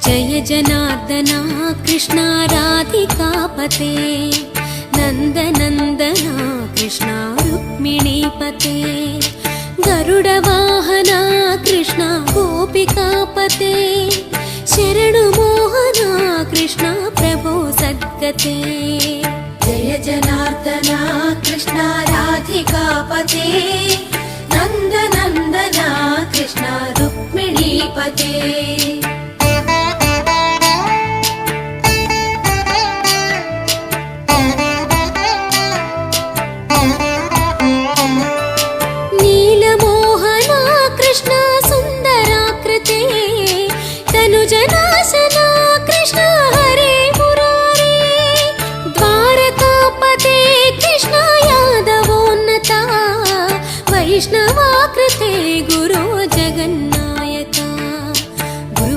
जय जनार्दना कृष्णा राधिकापते नन्दनन्दना कृष्णा रुक्मिणीपते गरुडवाहना कृष्णा गोपिकापते शरणुमोहना कृष्णा प्रभो सद्गते जय जनार्दना कृष्णा राधिकापते नन्दनन्दना कृष्णा रुक्मिणीपते नीलमोहना कृष्णा सुन्दराकृते तनुजनाशना कृष्णा हरे मुरारे द्वारकापते कृष्णा यादवोन्नता वैष्णवाकृते गुरु